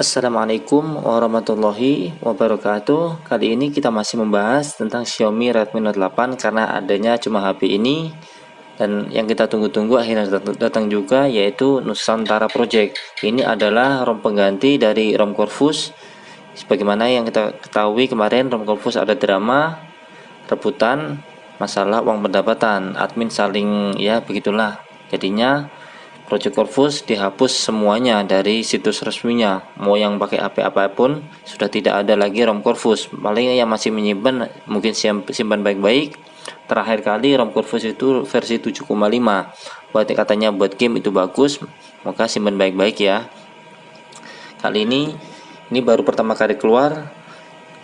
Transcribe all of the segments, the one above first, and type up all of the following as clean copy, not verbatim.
Assalamualaikum warahmatullahi wabarakatuh. Kali ini kita masih membahas tentang Xiaomi Redmi Note 8 karena adanya cuma HP ini dan yang kita tunggu-tunggu akhirnya datang juga, yaitu Nusantara Project. Ini adalah ROM pengganti dari ROM Corvus. Sebagaimana yang kita ketahui kemarin, ROM Corvus ada drama rebutan masalah uang pendapatan, admin saling ya begitulah. Jadinya Project Corvus dihapus semuanya dari situs resminya. Mau yang pakai HP apapun sudah tidak ada lagi ROM Corvus. Paling yang masih menyimpan mungkin simpan baik-baik. Terakhir kali ROM Corvus itu versi 7,5. Buat katanya buat game itu bagus, maka simpan baik-baik ya. Kali ini baru pertama kali keluar.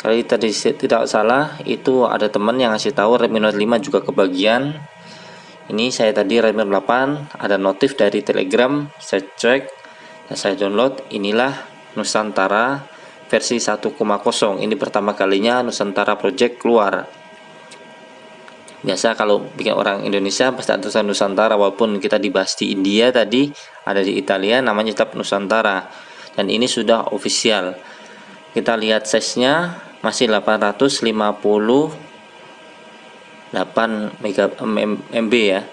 Kali tadi tidak salah itu ada teman yang ngasih tahu Redmi Note 5 juga kebagian. Ini saya tadi Redmi 8 ada notif dari Telegram, saya cek dan saya download. Inilah Nusantara versi 1,0. Ini pertama kalinya Nusantara Project keluar. Biasa kalau bikin orang Indonesia pasti ada tulisan Nusantara, walaupun kita dibahas di India tadi, ada di Italia, namanya tetap Nusantara. Dan ini sudah official. Kita lihat size-nya masih 858 MB ya.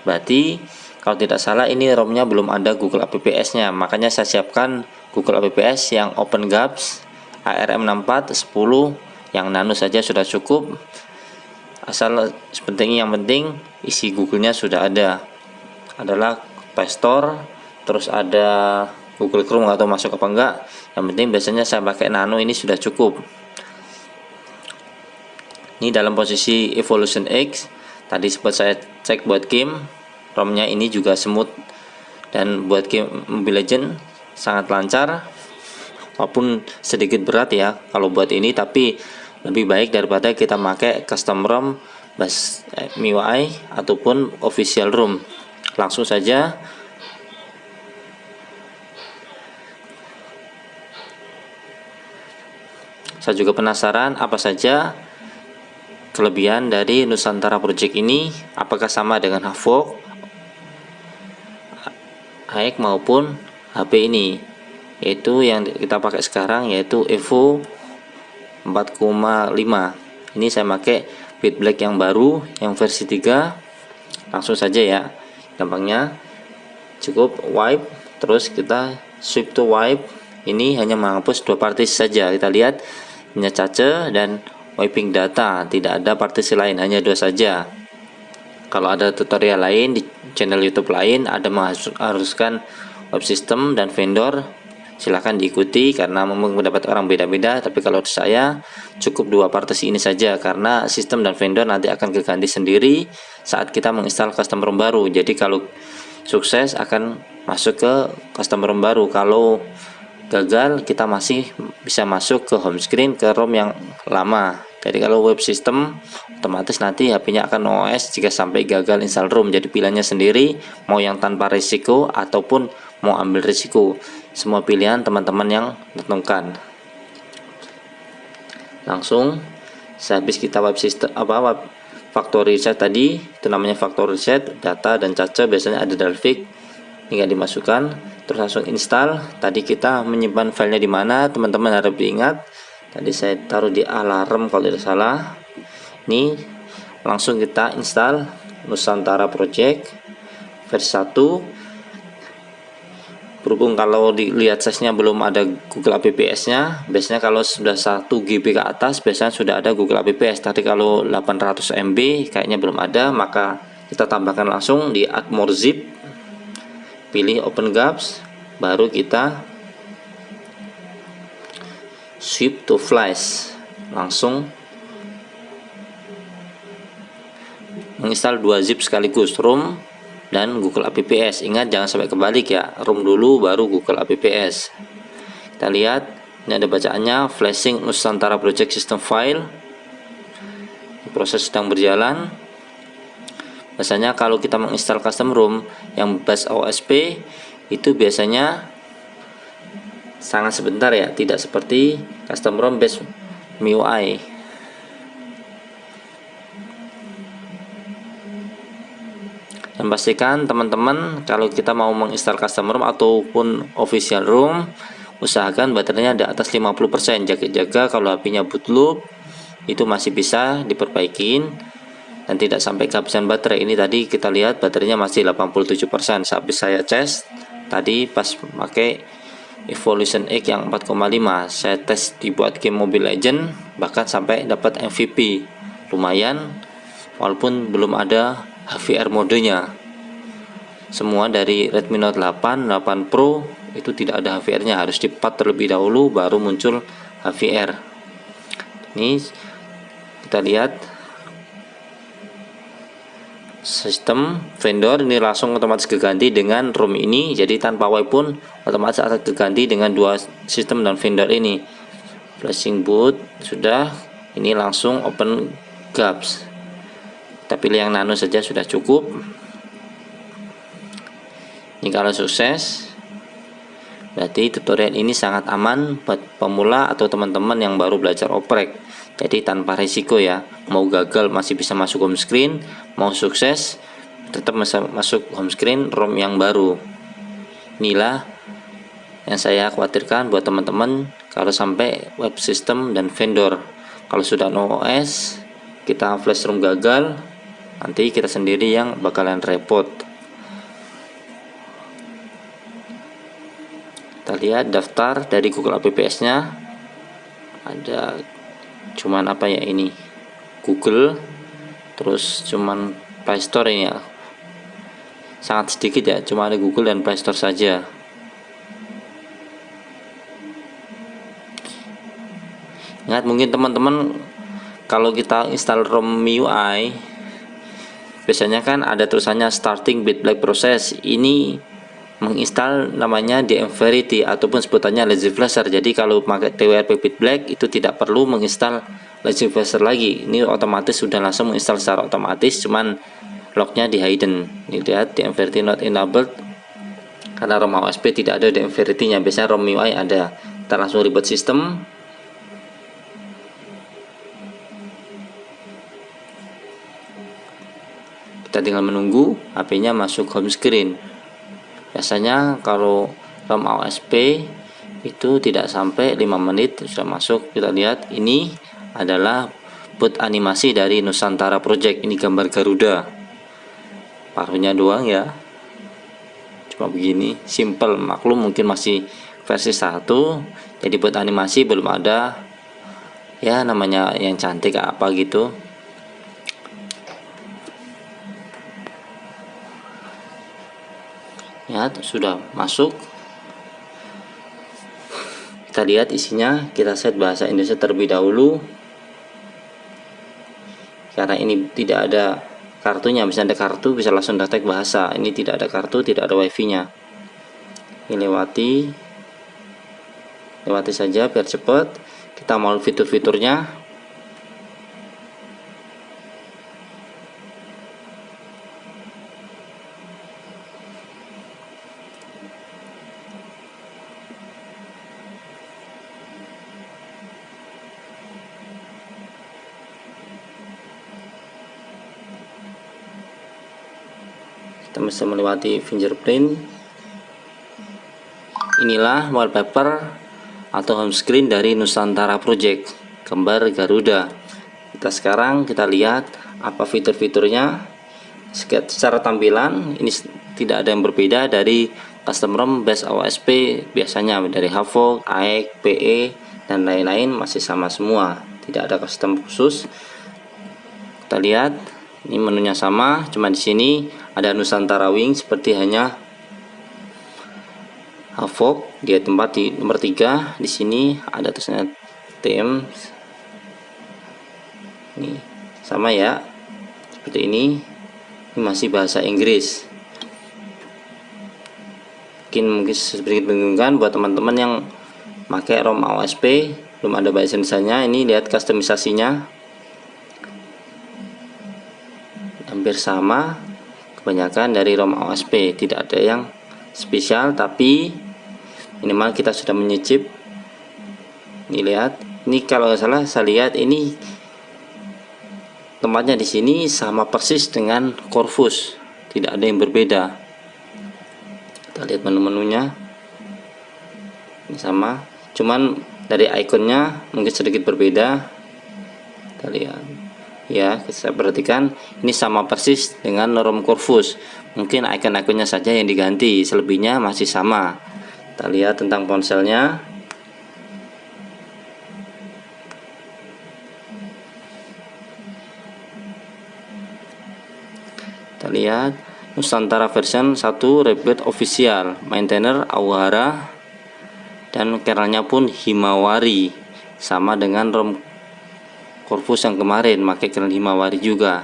Berarti kalau tidak salah ini ROM-nya belum ada Google APPS-nya, makanya saya siapkan Google APPS yang OpenGAPS ARM64 10 yang nano saja sudah cukup. Asal yang penting isi Google-nya sudah ada. Adalah Play Store, terus ada Google Chrome atau masuk apa enggak. Yang penting biasanya saya pakai nano, ini sudah cukup. Ini dalam posisi Evolution X. Tadi sempat saya cek buat game, ROM-nya ini juga smooth, dan buat game Mobile Legends sangat lancar, walaupun sedikit berat ya kalau buat ini, tapi lebih baik daripada kita pakai custom ROM MIUI ataupun official ROM. Langsung saja saya juga penasaran apa saja kelebihan dari Nusantara Project ini, apakah sama dengan Havok, Haik maupun HP ini, yaitu yang kita pakai sekarang yaitu Evo 4,5. Ini saya pakai Beat Black yang baru, yang versi 3. Langsung saja ya, gampangnya cukup wipe, terus kita swipe to wipe. Ini hanya menghapus 2 partisi saja. Kita lihat hanya cache dan wiping data, tidak ada partisi lain, hanya 2 saja. Kalau ada tutorial lain di channel YouTube lain ada mengharuskan web system dan vendor, silahkan diikuti karena memang mendapat orang beda-beda. Tapi kalau saya cukup 2 partisi ini saja, karena sistem dan vendor nanti akan keganti sendiri saat kita menginstal custom ROM baru. Jadi kalau sukses akan masuk ke custom ROM baru, kalau gagal kita masih bisa masuk ke home screen ke ROM yang lama. Jadi kalau web system otomatis nanti HP-nya akan OS jika sampai gagal install ROM. Jadi pilihannya sendiri, mau yang tanpa risiko ataupun mau ambil risiko. Semua pilihan teman-teman yang tentukan. Langsung sehabis kita web system web factory reset tadi, itu namanya factory reset, data dan cache biasanya ada Dalvik, tinggal dimasukkan terus langsung install. Tadi kita menyimpan filenya di mana, teman-teman harus diingat. Tadi saya taruh di alarm kalau tidak salah. Ini langsung kita install Nusantara Project versi 1. Berhubung kalau dilihat size-nya belum ada Google APPS-nya, biasanya kalau sudah 1 GB ke atas biasanya sudah ada Google APPS. Tadi kalau 800 MB kayaknya belum ada, maka kita tambahkan langsung di add more zip, pilih OpenGAPS, baru kita swipe to flash, langsung menginstal 2 zip sekaligus, ROM dan Google APPS. Ingat jangan sampai kebalik ya, ROM dulu baru Google APPS. Kita lihat ini ada bacaannya, flashing Nusantara Project System File. Proses sedang berjalan. Biasanya kalau kita menginstal custom ROM yang base OSP itu biasanya sangat sebentar ya, tidak seperti custom ROM base MIUI. Dan pastikan teman-teman kalau kita mau menginstal custom ROM ataupun official ROM, usahakan baterainya di atas 50%. Jaga-jaga kalau HP-nya boot loop itu masih bisa diperbaikin dan tidak sampai kehabisan baterai. Ini tadi kita lihat baterainya masih 87%. Habis saya cas tadi pas pakai Evolution X yang 4,5, saya tes dibuat game Mobile Legend bahkan sampai dapat MVP. Lumayan walaupun belum ada HVR modenya. Semua dari Redmi Note 8, 8 Pro itu tidak ada HVR-nya, harus di-pad terlebih dahulu baru muncul HVR. Ini kita lihat sistem vendor ini langsung otomatis keganti dengan ROM ini, jadi tanpa wipe pun otomatis akan keganti dengan dua sistem dan vendor ini. Flashing boot sudah, ini langsung open gaps, kita pilih yang nano saja sudah cukup. Ini kalau sukses berarti tutorial ini sangat aman buat pemula atau teman-teman yang baru belajar oprek, jadi tanpa risiko ya. Mau gagal masih bisa masuk home screen, mau sukses tetap masuk home screen ROM yang baru. Inilah yang saya khawatirkan buat teman-teman kalau sampai web system dan vendor. Kalau sudah no OS, kita flash ROM gagal, nanti kita sendiri yang bakalan repot. Kita lihat daftar dari Google Apps nya ada cuman apa ya, ini Google, terus cuman Play Store ini ya, sangat sedikit ya, cuma ada Google dan Play Store saja. Ingat mungkin teman-teman kalau kita install ROM MIUI biasanya kan ada tulisannya starting bit black process. Ini menginstal namanya DMVerity ataupun sebutannya Lazy Flasher. Jadi kalau pakai TWRP bit black itu tidak perlu menginstal Lazy Flasher lagi, ini otomatis sudah langsung menginstal secara otomatis, cuman lognya di hidden. Ini lihat DMVerity not enabled karena ROM OSP tidak ada DMVerity nya, biasanya ROM MIUI ada. Kita langsung reboot sistem. Kita tinggal menunggu HP-nya masuk home screen. Biasanya kalau ROM OSP itu tidak sampai 5 menit sudah masuk. Kita lihat ini adalah boot animasi dari Nusantara Project. Ini gambar Garuda, paruhnya doang ya, cuma begini, simple. Maklum mungkin masih versi 1, jadi buat animasi belum ada ya namanya yang cantik apa gitu. Ya, sudah masuk. Kita lihat isinya, kita set bahasa Indonesia terlebih dahulu karena ini tidak ada kartunya. Bisa ada kartu bisa langsung detek bahasa, ini tidak ada kartu, tidak ada wifi nya. Ini lewati saja biar cepat. Kita mau fitur-fiturnya. Kita bisa melewati fingerprint. Inilah wallpaper atau home screen dari Nusantara Project, gambar Garuda. Kita lihat apa fitur-fiturnya. Secara tampilan ini tidak ada yang berbeda dari custom ROM base OSP biasanya, dari Havoc, AEC, PE dan lain-lain masih sama semua, tidak ada custom khusus. Kita lihat ini menunya sama, cuma di sini ada Nusantara Wing seperti hanya Havoc, dia tempat di nomor 3. Di sini ada tulisannya TM. Ini sama ya, seperti ini. Ini masih bahasa Inggris. Mungkin sedikit membingungkan buat teman-teman yang pakai ROM OSP belum ada bahasa Indonesianya. Ini lihat customisasinya hampir sama, kebanyakan dari ROM OSP, tidak ada yang spesial, tapi minimal kita sudah menyicip. Ini lihat, ini kalau nggak salah saya lihat ini tempatnya di sini sama persis dengan Corvus, tidak ada yang berbeda. Kita lihat menu-menunya. Ini sama, cuman dari ikonnya mungkin sedikit berbeda. Kita lihat ya, kita perhatikan ini sama persis dengan Norm Corvus, mungkin icon-iconnya saja yang diganti, selebihnya masih sama. Kita lihat tentang ponselnya. Kita lihat Nusantara version 1 Rebirth official, maintainer Awahara, dan kernelnya pun Himawari, sama dengan ROM Corvus yang kemarin pakai kernel Himawari juga.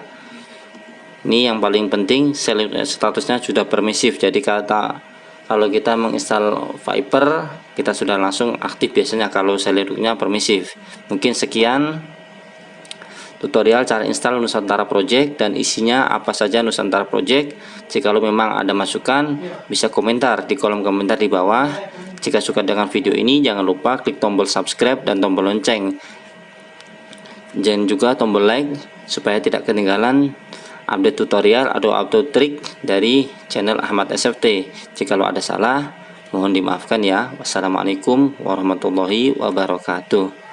Ini yang paling penting, statusnya sudah permisif, jadi kalau kita menginstal Viper kita sudah langsung aktif biasanya kalau Seliruknya permisif. Mungkin sekian tutorial cara install Nusantara Project dan isinya apa saja Nusantara Project. Jika memang ada masukan bisa komentar di kolom komentar di bawah. Jika suka dengan video ini jangan lupa klik tombol subscribe dan tombol lonceng, dan juga tombol like supaya tidak ketinggalan update tutorial atau auto trik dari channel Ahmad SFT. Jika ada salah mohon dimaafkan ya. Wassalamualaikum warahmatullahi wabarakatuh.